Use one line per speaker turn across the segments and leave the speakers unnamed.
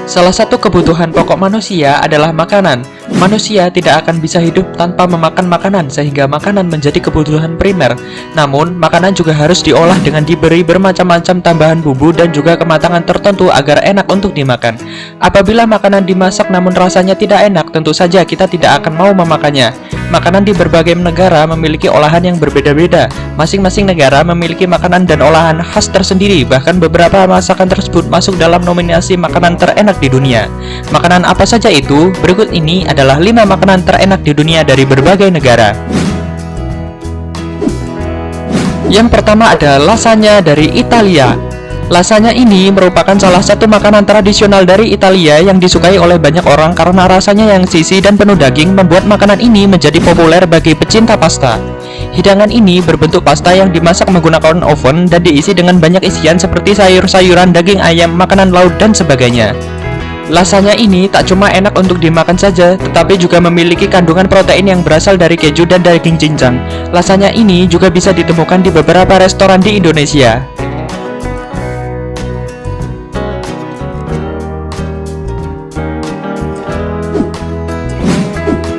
Salah satu kebutuhan pokok manusia adalah makanan. Manusia tidak akan bisa hidup tanpa memakan makanan, sehingga makanan menjadi kebutuhan primer. Namun, makanan juga harus diolah dengan diberi bermacam-macam tambahan bumbu dan juga kematangan tertentu agar enak untuk dimakan. Apabila makanan dimasak namun rasanya tidak enak, tentu saja kita tidak akan mau memakannya. Makanan di berbagai negara memiliki olahan yang berbeda-beda. Masing-masing negara memiliki makanan dan olahan khas tersendiri. Bahkan beberapa masakan tersebut masuk dalam nominasi makanan terenak di dunia. Makanan apa saja itu? Berikut ini adalah 5 makanan terenak di dunia dari berbagai negara. Yang pertama ada lasagna dari Italia. Lasagna ini merupakan salah satu makanan tradisional dari Italia yang disukai oleh banyak orang karena rasanya yang sisi dan penuh daging membuat makanan ini menjadi populer bagi pecinta pasta. Hidangan ini berbentuk pasta yang dimasak menggunakan oven dan diisi dengan banyak isian seperti sayur-sayuran, daging ayam, makanan laut, dan sebagainya. Lasagna ini tak cuma enak untuk dimakan saja, tetapi juga memiliki kandungan protein yang berasal dari keju dan daging cincang. Lasagna ini juga bisa ditemukan di beberapa restoran di Indonesia.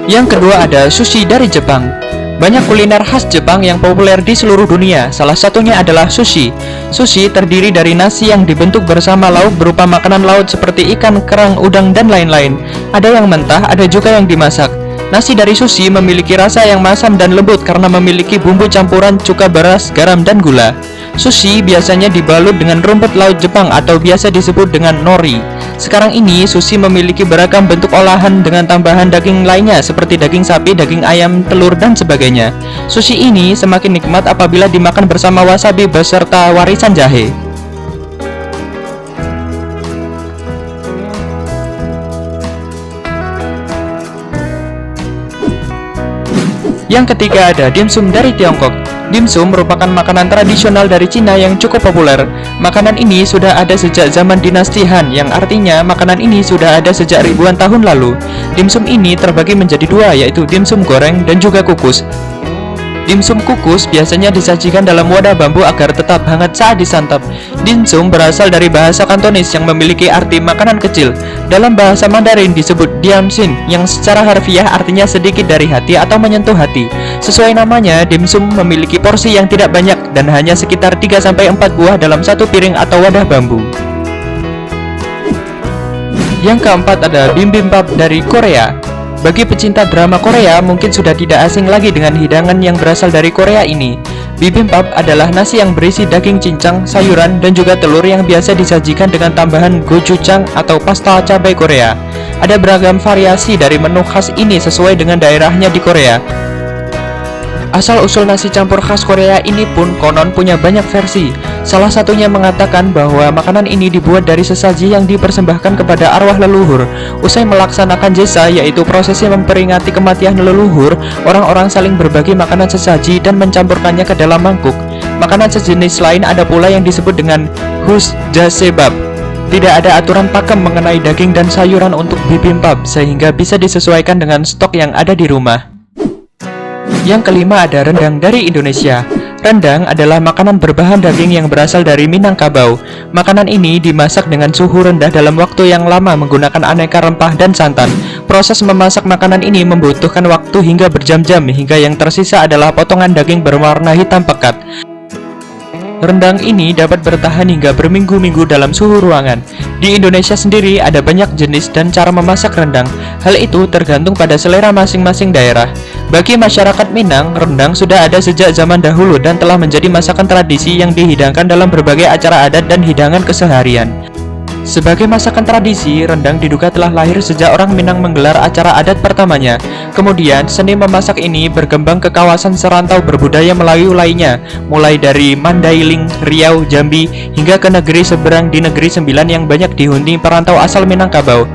Yang kedua ada sushi dari Jepang. Banyak kuliner khas Jepang yang populer di seluruh dunia. Salah satunya adalah sushi. Sushi terdiri dari nasi yang dibentuk bersama lauk berupa makanan laut seperti ikan, kerang, udang, dan lain-lain. Ada yang mentah, ada juga yang dimasak. Nasi dari sushi memiliki rasa yang masam dan lembut karena memiliki bumbu campuran cuka beras, garam, dan gula. Sushi biasanya dibalut dengan rumput laut Jepang atau biasa disebut dengan nori. Sekarang ini, sushi memiliki beragam bentuk olahan dengan tambahan daging lainnya seperti daging sapi, daging ayam, telur, dan sebagainya. Sushi ini semakin nikmat apabila dimakan bersama wasabi beserta warisan jahe. Yang ketiga ada dimsum dari Tiongkok. Dimsum merupakan makanan tradisional dari Cina yang cukup populer. Makanan ini sudah ada sejak zaman dinasti Han, yang artinya makanan ini sudah ada sejak ribuan tahun lalu. Dimsum ini terbagi menjadi dua, yaitu dimsum goreng dan juga kukus. Dimsum kukus biasanya disajikan dalam wadah bambu agar tetap hangat saat disantap. Dimsum berasal dari bahasa Kantonis yang memiliki arti makanan kecil. Dalam bahasa Mandarin disebut diamsin, yang secara harfiah artinya sedikit dari hati atau menyentuh hati. Sesuai namanya, dimsum memiliki porsi yang tidak banyak dan hanya sekitar 3-4 buah dalam satu piring atau wadah bambu. Yang keempat ada bibimbap dari Korea. Bagi pecinta drama Korea, mungkin sudah tidak asing lagi dengan hidangan yang berasal dari Korea ini. Bibimbap adalah nasi yang berisi daging cincang, sayuran, dan juga telur yang biasa disajikan dengan tambahan gochujang atau pasta cabai Korea. Ada beragam variasi dari menu khas ini sesuai dengan daerahnya di Korea. Asal-usul nasi campur khas Korea ini pun konon punya banyak versi. Salah satunya mengatakan bahwa makanan ini dibuat dari sesaji yang dipersembahkan kepada arwah leluhur. Usai melaksanakan jesa, yaitu prosesi memperingati kematian leluhur, orang-orang saling berbagi makanan sesaji dan mencampurkannya ke dalam mangkuk. Makanan sejenis lain ada pula yang disebut dengan husjasebab. Tidak ada aturan pakem mengenai daging dan sayuran untuk bibimbap, sehingga bisa disesuaikan dengan stok yang ada di rumah. Yang kelima ada rendang dari Indonesia. Rendang adalah makanan berbahan daging yang berasal dari Minangkabau. Makanan ini dimasak dengan suhu rendah dalam waktu yang lama menggunakan aneka rempah dan santan. Proses memasak makanan ini membutuhkan waktu hingga berjam-jam, hingga yang tersisa adalah potongan daging berwarna hitam pekat. Rendang ini dapat bertahan hingga berminggu-minggu dalam suhu ruangan. Di Indonesia sendiri ada banyak jenis dan cara memasak rendang. Hal itu tergantung pada selera masing-masing daerah. Bagi masyarakat Minang, rendang sudah ada sejak zaman dahulu dan telah menjadi masakan tradisi yang dihidangkan dalam berbagai acara adat dan hidangan keseharian. Sebagai masakan tradisi, rendang diduga telah lahir sejak orang Minang menggelar acara adat pertamanya. Kemudian, seni memasak ini berkembang ke kawasan serantau berbudaya Melayu lainnya, mulai dari Mandailing, Riau, Jambi, hingga ke negeri seberang di Negeri Sembilan yang banyak dihuni perantau asal Minangkabau.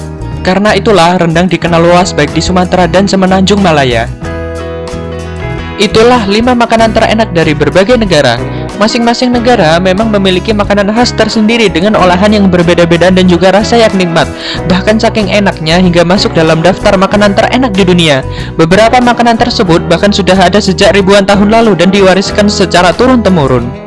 Karena itulah rendang dikenal luas baik di Sumatera dan Semenanjung Malaya. Itulah 5 makanan terenak dari berbagai negara. Masing-masing negara memang memiliki makanan khas tersendiri dengan olahan yang berbeda-beda dan juga rasa yang nikmat. Bahkan saking enaknya hingga masuk dalam daftar makanan terenak di dunia. Beberapa makanan tersebut bahkan sudah ada sejak ribuan tahun lalu dan diwariskan secara turun-temurun.